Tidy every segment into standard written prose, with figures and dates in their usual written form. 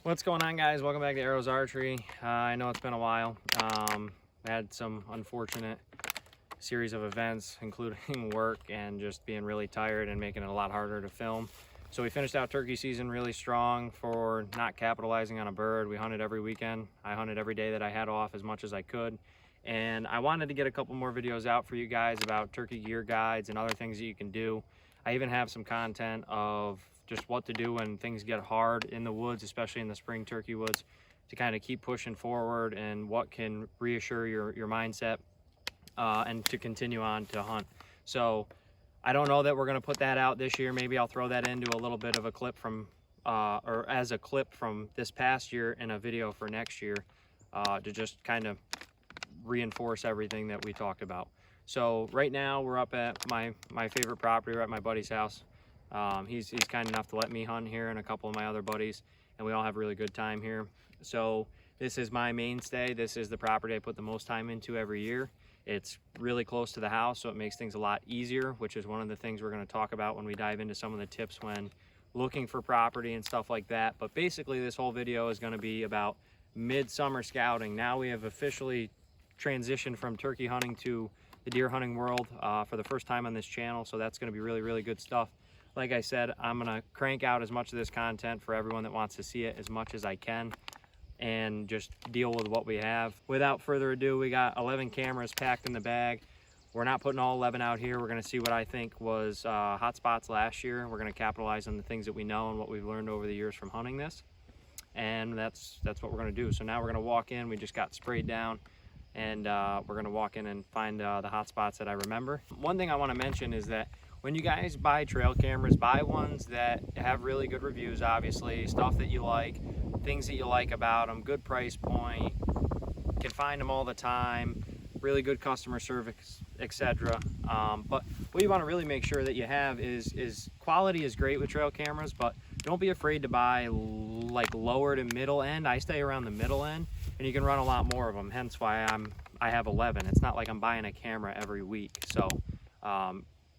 What's going on, guys? Welcome back to Arrows Archery. I know it's been a while. I had some unfortunate series of events, including work and just being really tired and making it a lot harder to film. So we finished out turkey season really strong for not capitalizing on a bird. We hunted every weekend. I hunted every day that I had off as much as I could. And I wanted to get a couple more videos out for you guys about turkey gear guides and other things that you can do. I even have some content of just what to do when things get hard in the woods, especially in the spring turkey woods, to kind of keep pushing forward and what can reassure your mindset and to continue on to hunt. So I don't know that we're going to put that out this year. Maybe I'll throw that into a little bit of a clip from or as a clip from this past year in a video for next year to just kind of reinforce everything that we talked about. So right now we're up at my favorite property. We're at my buddy's house. He's kind enough to let me hunt here and a couple of my other buddies, and we all have a really good time here. So this is my mainstay. This is the property I put the most time into every year. It's really close to the house, so it makes things a lot easier, which is one of the things we're going to talk about when we dive into some of the tips when looking for property and stuff like that. But basically this whole video is going to be about midsummer scouting. Now we have officially transitioned from turkey hunting to the deer hunting world for the first time on this channel, so that's going to be really good stuff. Like I said, I'm going to crank out as much of this content for everyone that wants to see it as much as I can and just deal with what we have. Without further ado, we got 11 cameras packed in the bag. We're not putting all 11 out here. We're going to see what I think was hot spots last year. We're going to capitalize on the things that we know and what we've learned over the years from hunting this. And that's what we're going to do. So now we're going to walk in. We just got sprayed down. And we're going to walk in and find the hot spots that I remember. One thing I want to mention is that when you guys buy trail cameras, buy ones that have really good reviews, obviously, stuff that you like, things that you like about them, good price point, can find them all the time, really good customer service, etc. But what you want to really make sure that you have is quality is great with trail cameras, but don't be afraid to buy like lower to middle end. I stay around the middle end, and you can run a lot more of them, hence why I have 11. It's not like I'm buying a camera every week. So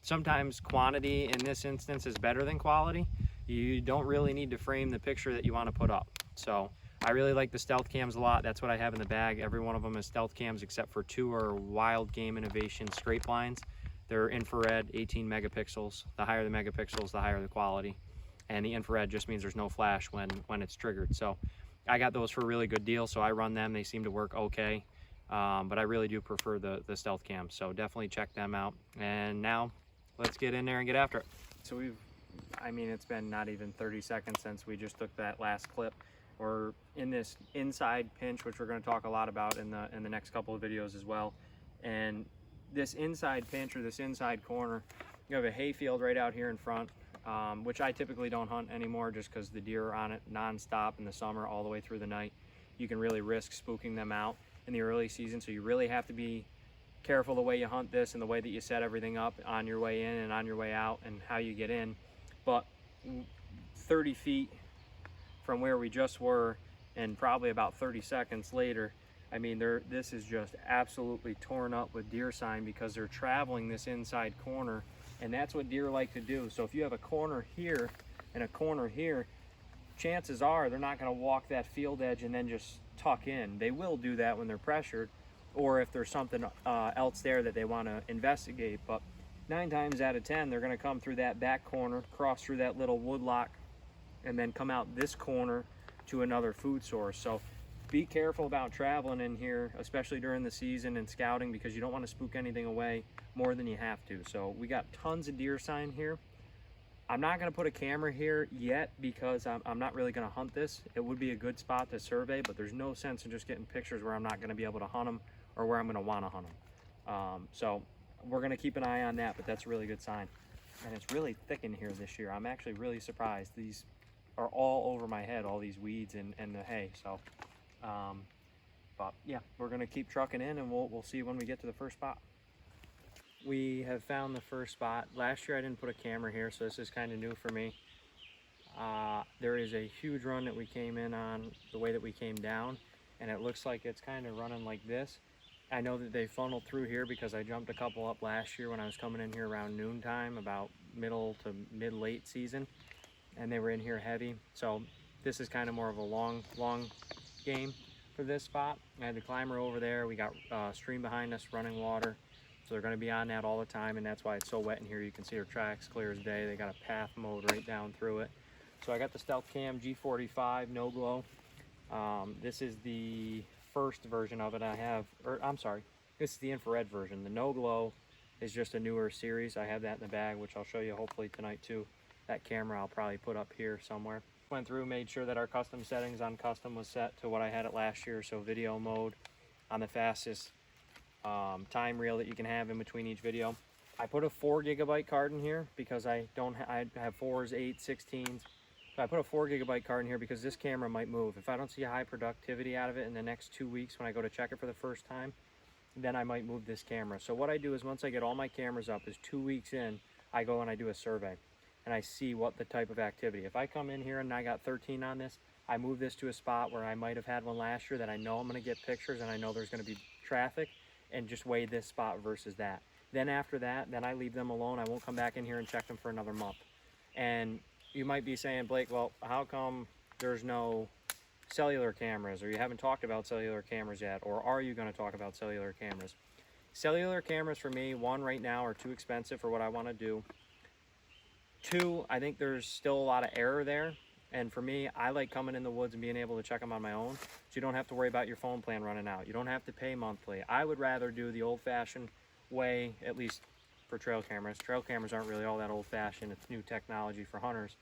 sometimes quantity in this instance is better than quality. You don't really need to frame the picture that you want to put up. So I really like the stealth cams a lot. That's what I have in the bag. Every one of them is stealth cams except for 2 are Wild Game Innovation straight blinds. They're infrared, 18 megapixels. The higher the megapixels, the higher the quality. And the infrared just means there's no flash when it's triggered. So I got those for a really good deal, so I run them. They seem to work okay. But I really do prefer the stealth cams, so definitely check them out. And now let's get in there and get after it. So it's been not even 30 seconds since we just took that last clip. We're in this inside pinch, which we're going to talk a lot about in the next couple of videos as well. And this inside pinch, or this inside corner, you have a hay field right out here in front, which I typically don't hunt anymore just because the deer are on it non-stop in the summer all the way through the night. You can really risk spooking them out in the early season, so you really have to be careful the way you hunt this and the way that you set everything up on your way in and on your way out and how you get in. But 30 feet from where we just were, and probably about 30 seconds later, this is just absolutely torn up with deer sign because they're traveling this inside corner, and that's what deer like to do. So if you have a corner here and a corner here, chances are they're not going to walk that field edge and then just tuck in. They will do that when they're pressured, or if there's something else there that they want to investigate. But 9 times out of 10, they're going to come through that back corner, cross through that little woodlock, and then come out this corner to another food source. So be careful about traveling in here, especially during the season and scouting, because you don't want to spook anything away more than you have to. So we got tons of deer sign here. I'm not going to put a camera here yet because I'm not really going to hunt this. It would be a good spot to survey, but there's no sense in just getting pictures where I'm not going to be able to hunt them or where I'm going to want to hunt them. So we're going to keep an eye on that, but that's a really good sign. And it's really thick in here this year. I'm actually really surprised. These are all over my head, all these weeds and the hay. So, but yeah, we're going to keep trucking in, and we'll see when we get to the first spot. We have found the first spot. Last year I didn't put a camera here, so this is kind of new for me. There is a huge run that we came in on the way that we came down, and it looks like it's kind of running like this. I know that they funneled through here because I jumped a couple up last year when I was coming in here around noontime, about middle to mid-late season, and they were in here heavy. So this is kind of more of a long game for this spot. I had the climber over there. We got stream behind us, running water. So they're gonna be on that all the time, and that's why it's so wet in here. You can see our tracks clear as day. They got a path mode right down through it. So I got the Stealth Cam G45 no glow. This is the first version of it I have, or I'm sorry, this is the infrared version. The no glow is just a newer series. I have that in the bag, which I'll show you hopefully tonight too. That camera I'll probably put up here somewhere. Went through, made sure that our custom settings on custom was set to what I had it last year. So video mode on the fastest time reel that you can have in between each video. I put a 4 GB card in here because I have 4s, 8s, 16s. So I put a 4 GB card in here because this camera might move. If I don't see a high productivity out of it in the next 2 weeks when I go to check it for the first time, then I might move this camera. So what I do is once I get all my cameras up, is 2 weeks in, I go and I do a survey and I see what the type of activity. If I come in here and I got 13 on this, I move this to a spot where I might have had one last year that I know I'm gonna get pictures and I know there's gonna be traffic, and just weigh this spot versus that. Then after that, then I leave them alone. I won't come back in here and check them for another month. And you might be saying, Blake, well, how come there's no cellular cameras, or you haven't talked about cellular cameras yet, or are you going to talk about cellular cameras? Cellular cameras for me, one, right now are too expensive for what I want to do. Two, I think there's still a lot of error there. And for me, I like coming in the woods and being able to check them on my own, so you don't have to worry about your phone plan running out. You don't have to pay monthly. I would rather do the old-fashioned way, at least for trail cameras. Trail cameras aren't really all that old-fashioned. It's new technology for hunters.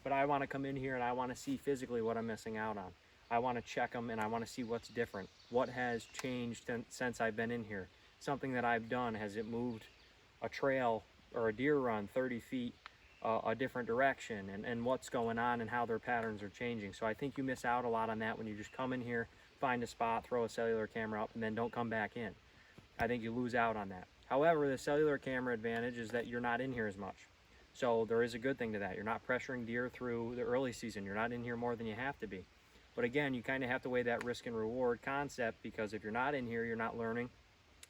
But I want to come in here and I want to see physically what I'm missing out on. I want to check them and I want to see what's different. What has changed since I've been in here? Something that I've done, has it moved a trail or a deer run 30 feet a different direction, and what's going on and how their patterns are changing. So I think you miss out a lot on that when you just come in here, find a spot, throw a cellular camera up, and then don't come back in. I think you lose out on that. However, the cellular camera advantage is that you're not in here as much. So there is a good thing to that. You're not pressuring deer through the early season. You're not in here more than you have to be. But again, you kind of have to weigh that risk and reward concept, because if you're not in here, you're not learning,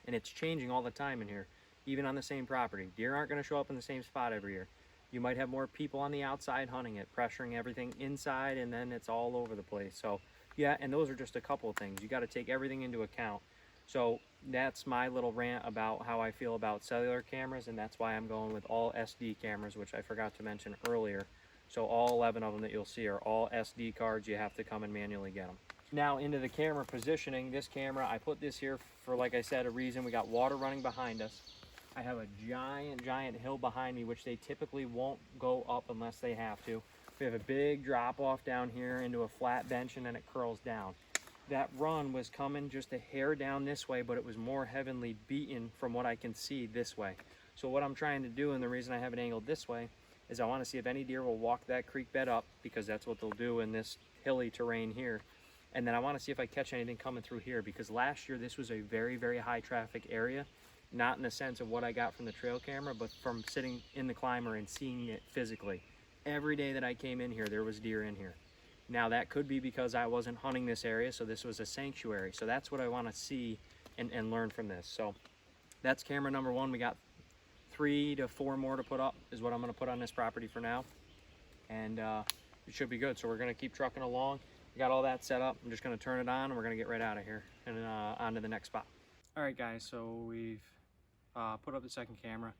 and it's changing all the time in here, even on the same property. Deer aren't going to show up in the same spot every year. You might have more people on the outside hunting it, pressuring everything inside, and then it's all over the place. So yeah, and those are just a couple of things. You got to take everything into account. So that's my little rant about how I feel about cellular cameras, and that's why I'm going with all SD cameras, which I forgot to mention earlier. So all 11 of them that you'll see are all SD cards. You have to come and manually get them. Now into the camera positioning. This camera, I put this here for, like I said, a reason. We got water running behind us. I have a giant hill behind me, which they typically won't go up unless they have to. We have a big drop off down here into a flat bench, and then it curls down. That run was coming just a hair down this way, but it was more heavily beaten from what I can see this way. So what I'm trying to do, and the reason I have it angled this way, is I want to see if any deer will walk that creek bed up, because that's what they'll do in this hilly terrain here. And then I want to see if I catch anything coming through here, because last year this was a very high traffic area. Not in the sense of what I got from the trail camera, but from sitting in the climber and seeing it physically. Every day that I came in here, there was deer in here. Now that could be because I wasn't hunting this area, so this was a sanctuary. So that's what I want to see and learn from this. So that's camera number one. We got 3 to 4 more to put up is what I'm going to put on this property for now. And it should be good. So we're going to keep trucking along. We got all that set up. I'm just going to turn it on and we're going to get right out of here and on to the next spot. All right, guys, so we've put up the second camera.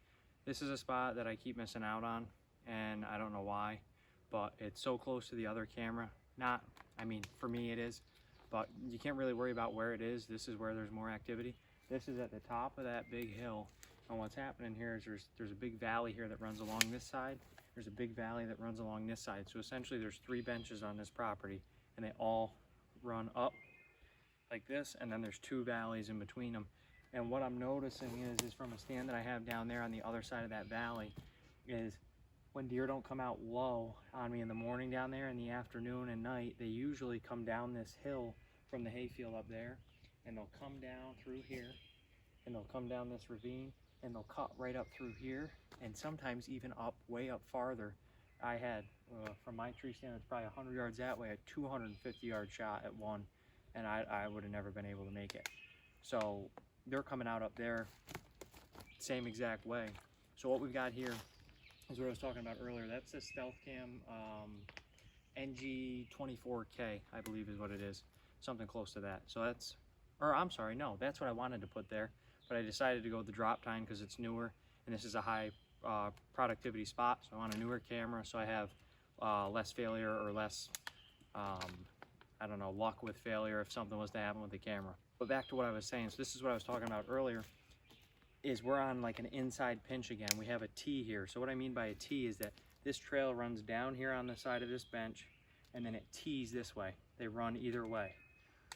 This is a spot that I keep missing out on, and I don't know why, but it's so close to the other camera. I mean, for me it is, but you can't really worry about where it is. This is where there's more activity. This is at the top of that big hill, and what's happening here is there's a big valley here that runs along this side. There's a big valley that runs along this side. So essentially there's 3 benches on this property, and they all run up like this, and then there's 2 valleys in between them. And what I'm noticing is from a stand that I have down there on the other side of that valley, is when deer don't come out low on me in the morning down there, in the afternoon and night, they usually come down this hill from the hayfield up there, and they'll come down through here, and they'll come down this ravine, and they'll cut right up through here, and sometimes even up, way up farther. I had, from my tree stand, it's probably 100 yards that way, a 250-yard shot at one, and I would have never been able to make it. So they're coming out up there same exact way. So what we've got here is what I was talking about earlier. That's the Stealth Cam NG24K, I believe is what it is, something close to that. So that's, or I'm sorry, no, that's what I wanted to put there, but I decided to go with the drop time because it's newer, and this is a high productivity spot, so I want a newer camera, so I have less failure or less, I don't know, luck with failure if something was to happen with the camera. But back to what I was saying, so this is what I was talking about earlier, is we're on like an inside pinch again. We have a T here. So what I mean by a T is that this trail runs down here on the side of this bench, and then it tees this way. They run either way.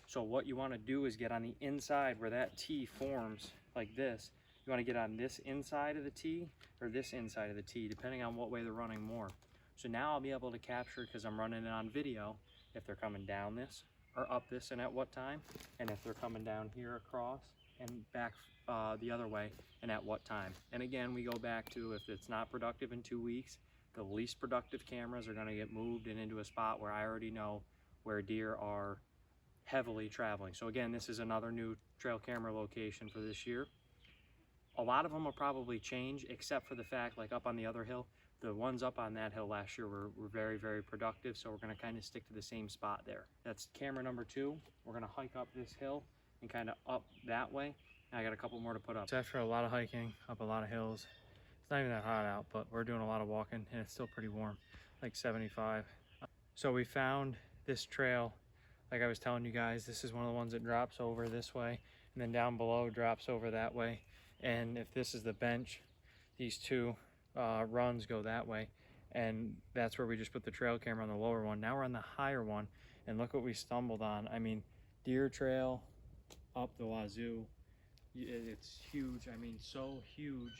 So what you want to do is get on the inside where that T forms like this. You want to get on this inside of the T or this inside of the T, depending on what way they're running more. So now I'll be able to capture, because I'm running it on video, if they're coming down this or up this and at what time, and if they're coming down here across and back the other way and at what time. And again, we go back to, if it's not productive in 2 weeks, the least productive cameras are going to get moved and into a spot where I already know where deer are heavily traveling. So again, this is another new trail camera location for this year. A lot of them will probably change, except for the fact, like up on the other hill, the ones up on that hill last year were very, very productive. So we're going to kind of stick to the same spot there. That's camera number 2. We're going to hike up this hill and kind of up that way. And I got a couple more to put up. So after a lot of hiking up a lot of hills, it's not even that hot out, but we're doing a lot of walking and it's still pretty warm, like 75. So we found this trail. Like I was telling you guys, this is one of the ones that drops over this way, and then down below drops over that way. And if this is the bench, these two runs go that way, and that's where we just put the trail camera on the lower one. Now we're on the higher one, and look what we stumbled on. I mean, deer trail up the wazoo. It's huge. I mean, so huge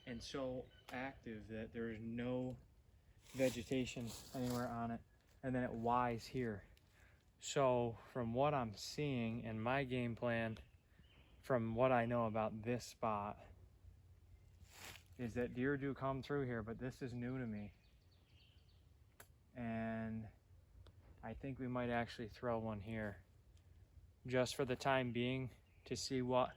and so active that there is no vegetation anywhere on it, and then it Y's here. So from what I'm seeing in my game plan, from what I know about this spot, is that deer do come through here, but this is new to me. And I think we might actually throw one here just for the time being to see what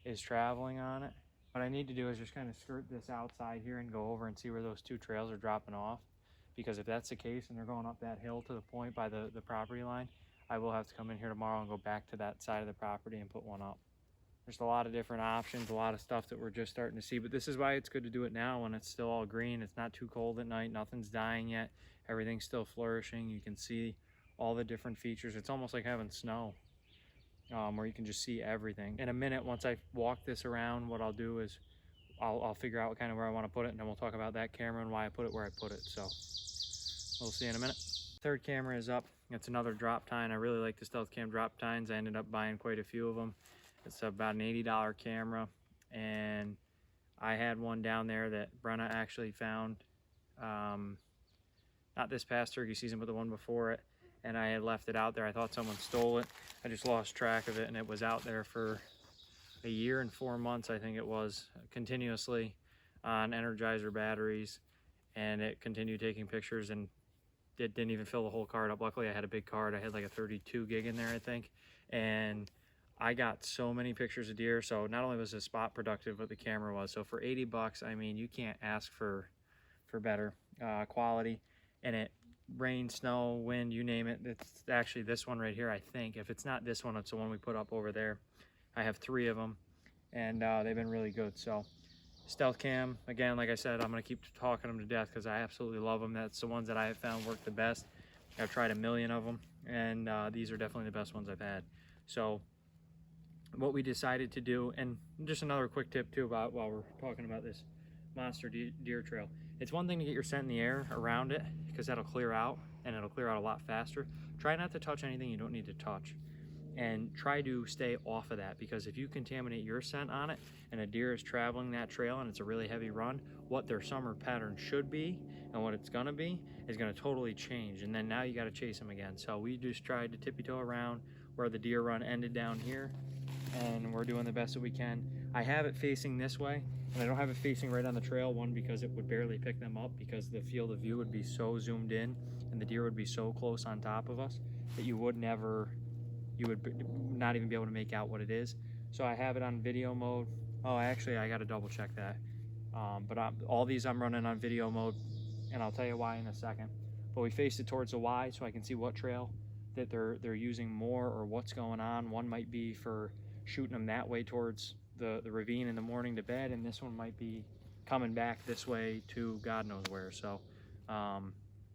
is traveling on it. What I need to do is just kind of skirt this outside here and go over and see where those two trails are dropping off. Because if that's the case and they're going up that hill to the point by the property line, I will have to come in here tomorrow and go back to that side of the property and put one up. There's a lot of different options, a lot of stuff that we're just starting to see, but this is why it's good to do it now when it's still all green. It's not too cold at night, nothing's dying yet, everything's still flourishing. You can see all the different features. It's almost like having snow, where you can just see everything. In a minute, once I walk this around, what I'll do is I'll figure out kind of where I want to put it, and then we'll talk about that camera and why I put it where I put it. So we'll see in a minute. Third camera is up. It's another drop tine. I really like the Stealth Cam drop tines. I ended up buying quite a few of them. It's about an $80 camera, and I had one down there that Brenna actually found, not this past turkey season, but the one before it, and I had left it out there. I thought someone stole it. I just lost track of it, and it was out there for a year and 4 months, I think it was, continuously on Energizer batteries, and it continued taking pictures, and it didn't even fill the whole card up. Luckily, I had a big card. I had like a 32 gig in there, I think, and I got so many pictures of deer. So not only was the spot productive, but the camera was. So for 80 bucks, I mean, you can't ask for better quality. And it rain, snow, wind, you name it. It's actually this one right here, I think. If it's not this one, it's the one we put up over there. I have 3 of them, and they've been really good. So Stealth Cam, again, like I said, I'm going to keep talking them to death because I absolutely love them. That's the ones that I have found work the best. I've tried a million of them, and these are definitely the best ones I've had. So what we decided to do, and just another quick tip too about while we're talking about this monster deer trail, it's one thing to get your scent in the air around it because that'll clear out, and it'll clear out a lot faster. Try not to touch anything you don't need to touch, and try to stay off of that, because if you contaminate your scent on it and a deer is traveling that trail and it's a really heavy run, what their summer pattern should be and what it's gonna be is gonna totally change, and then now you got to chase them again. So we just tried to tippy-toe around where the deer run ended down here, and we're doing the best that we can. I have it facing this way, and I don't have it facing right on the trail, one because it would barely pick them up because the field of view would be so zoomed in and the deer would be so close on top of us that you would not even be able to make out what it is. So I have it on video mode. Oh, actually, I got to double check that. But all these I'm running on video mode, and I'll tell you why in a second. but we faced it towards the Y so I can see what trail that they're using more or what's going on. One might be for shooting them that way towards the ravine in the morning to bed, and this one might be coming back this way to God knows where. So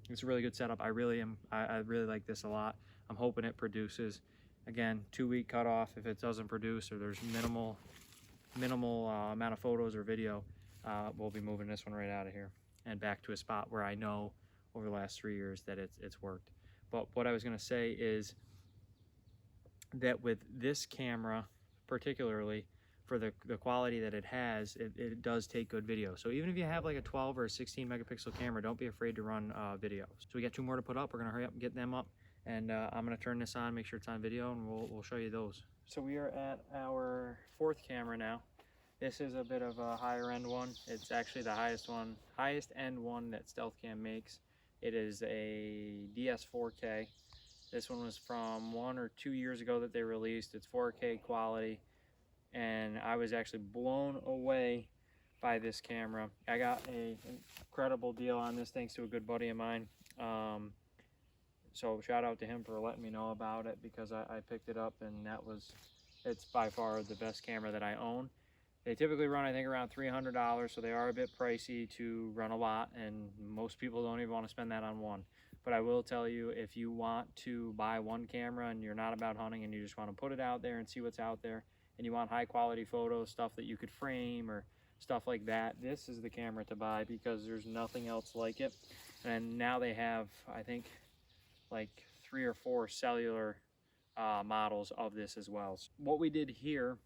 it's a really good setup. I really like this a lot. I'm hoping it produces. Again, 2-week cutoff. If it doesn't produce or there's minimal amount of photos or video, we'll be moving this one right out of here and back to a spot where I know over the last 3 years that it's worked. But what I was going to say is that with this camera particularly, for the quality that it has, it does take good video. So even if you have like a 12 or a 16 megapixel camera, don't be afraid to run video. So we got 2 more to put up. We're gonna hurry up and get them up, and I'm gonna turn this on, make sure it's on video, and we'll show you those. So we are at our 4th camera now. This is a bit of a higher end one. It's actually the highest end one that StealthCam makes. It is a DS4K. This one was from 1 or 2 years ago that they released. It's 4K quality, and I was actually blown away by this camera. I got an incredible deal on this thanks to a good buddy of mine. So shout out to him for letting me know about it, because I picked it up, and it's by far the best camera that I own. They typically run, I think, around $300, so they are a bit pricey to run a lot, and most people don't even want to spend that on one. But I will tell you, if you want to buy one camera and you're not about hunting and you just want to put it out there and see what's out there, and you want high quality photos, stuff that you could frame or stuff like that, this is the camera to buy, because there's nothing else like it. And now they have, I think, like 3 or 4 cellular models of this as well. So what we did here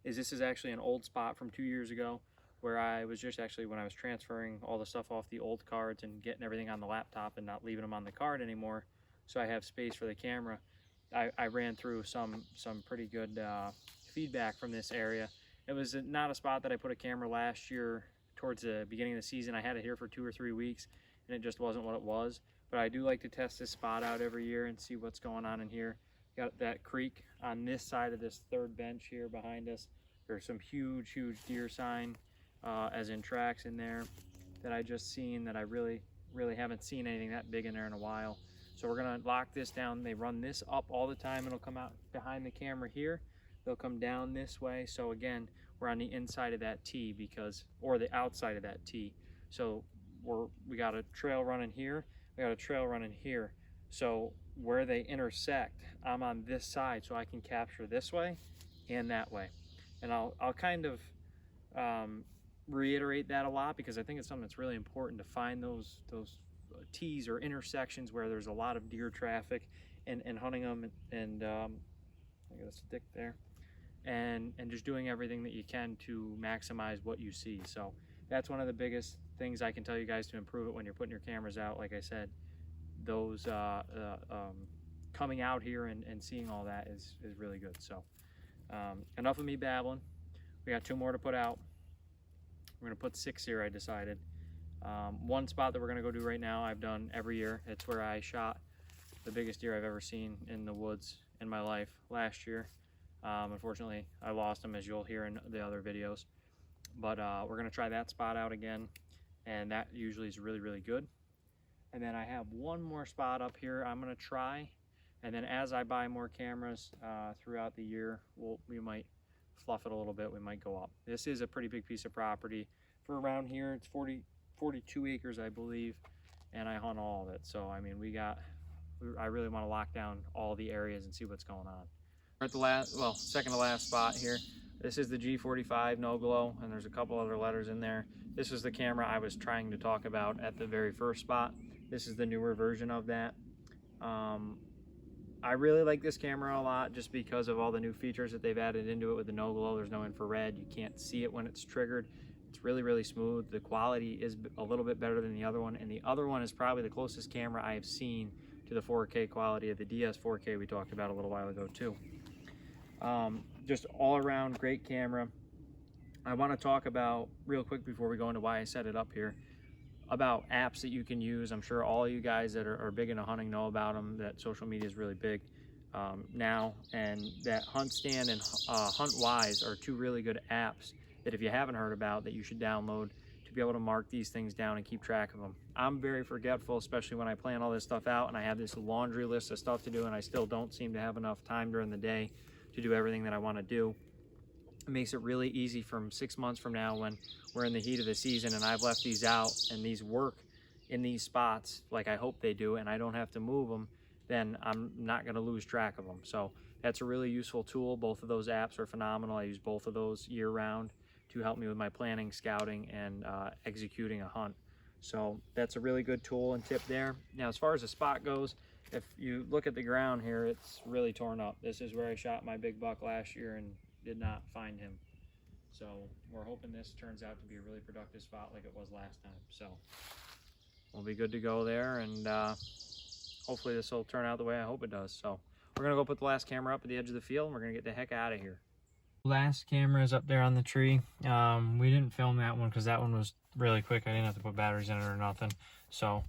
is, this is actually an old spot from 2 years ago, where I was just actually, when I was transferring all the stuff off the old cards and getting everything on the laptop and not leaving them on the card anymore, so I have space for the camera, I ran through some pretty good feedback from this area. It was not a spot that I put a camera last year towards the beginning of the season. I had it here for 2 or 3 weeks, and it just wasn't what it was. But I do like to test this spot out every year and see what's going on in here. Got that creek on this side of this 3rd bench here behind us. There's some huge deer sign, as in tracks in there, that I just seen, that I really haven't seen anything that big in there in a while. So we're gonna lock this down. They run this up all the time. It'll come out behind the camera here. They'll come down this way. So again, we're on the inside of that T, or the outside of that T. So we got a trail running here. We got a trail running here. So where they intersect, I'm on this side, so I can capture this way and that way. And I'll kind of reiterate that a lot, because I think it's something that's really important to find those T's or intersections where there's a lot of deer traffic, and hunting them, and I got a stick there, and just doing everything that you can to maximize what you see. So that's one of the biggest things I can tell you guys to improve it when you're putting your cameras out. Like I said, those coming out here and seeing all that is really good. So enough of me babbling. We got 2 more to put out. We're gonna put 6 here, I decided. One spot that we're gonna go do right now, I've done every year. It's where I shot the biggest deer I've ever seen in the woods in my life last year. Unfortunately, I lost him, as you'll hear in the other videos. But we're gonna try that spot out again, and that usually is really good. And then I have one more spot up here I'm gonna try, and then as I buy more cameras throughout the year, we might fluff it a little bit. We might go up. This is a pretty big piece of property for around here. It's 42 acres, I believe, and I hunt all of it. So I mean, I really want to lock down all the areas and see what's going on. We're at the second to last spot here. This is the G45 No Glow, and there's a couple other letters in there. This is the camera I was trying to talk about at the very first spot. This is the newer version of that. I really like this camera a lot, just because of all the new features that they've added into it with the No Glow. There's no infrared. You can't see it when it's triggered. It's really smooth. The quality is a little bit better than the other one, and the other one is probably the closest camera I have seen to the 4K quality of the DS4K we talked about a little while ago too. Just all around great camera. I want to talk about, real quick before we go into why I set it up here, about apps that you can use. I'm sure all you guys that are big into hunting know about them, that social media is really big now, and that HuntStand and HuntWise are 2 really good apps that, if you haven't heard about, that you should download to be able to mark these things down and keep track of them. I'm very forgetful, especially when I plan all this stuff out and I have this laundry list of stuff to do and I still don't seem to have enough time during the day to do everything that I want to do. It makes it really easy from 6 months from now when we're in the heat of the season and I've left these out and these work in these spots like I hope they do and I don't have to move them, then I'm not going to lose track of them. So that's a really useful tool. Both of those apps are phenomenal. I use both of those year round to help me with my planning, scouting, and executing a hunt. So that's a really good tool and tip there. Now, as far as the spot goes, if you look at the ground here, it's really torn up. This is where I shot my big buck last year and did not find him. So we're hoping this turns out to be a really productive spot like it was last time. So we'll be good to go there, and hopefully this will turn out the way I hope it does. So we're gonna go put the last camera up at the edge of the field and we're gonna get the heck out of here. Last camera is up there on the tree. We didn't film that one because that one was really quick. I didn't have to put batteries in it or nothing. So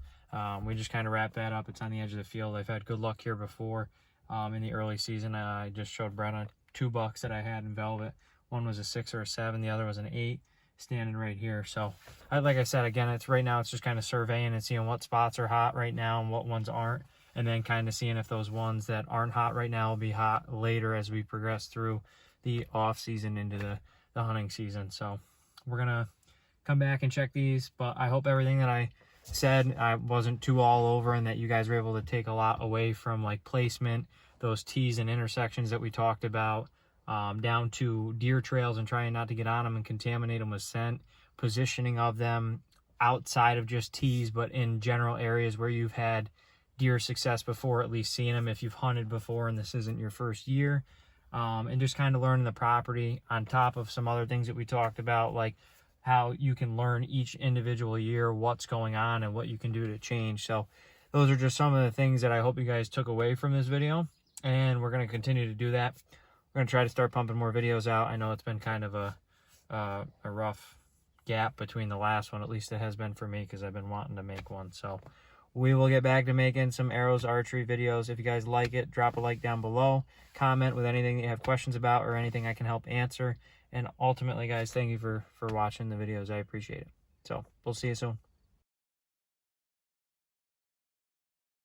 we just kind of wrapped that up. It's on the edge of the field. I've had good luck here before in the early season. I just showed Brenna 2 bucks that I had in velvet. One was a 6 or a 7, the other was an 8, standing right here. So like I said, again, it's right now it's just kind of surveying and seeing what spots are hot right now and what ones aren't, and then kind of seeing if those ones that aren't hot right now will be hot later as we progress through the off season into the hunting season. So we're gonna come back and check these, but I hope everything that I said I wasn't too all over and that you guys were able to take a lot away from, like placement, those tees and intersections that we talked about, down to deer trails and trying not to get on them and contaminate them with scent, positioning of them outside of just tees, but in general areas where you've had deer success before, at least seeing them if you've hunted before and this isn't your first year. And just kind of learning the property on top of some other things that we talked about, like how you can learn each individual year what's going on and what you can do to change. So those are just some of the things that I hope you guys took away from this video, and we're going to continue to do that. We're going to try to start pumping more videos out. I know it's been kind of a rough gap between the last one, at least it has been for me, because I've been wanting to make one. So we will get back to making some arrows archery videos. If you guys like it, drop a like down below. Comment with anything that you have questions about or anything I can help answer. And ultimately, guys, thank you for watching the videos. I appreciate it. So we'll see you soon.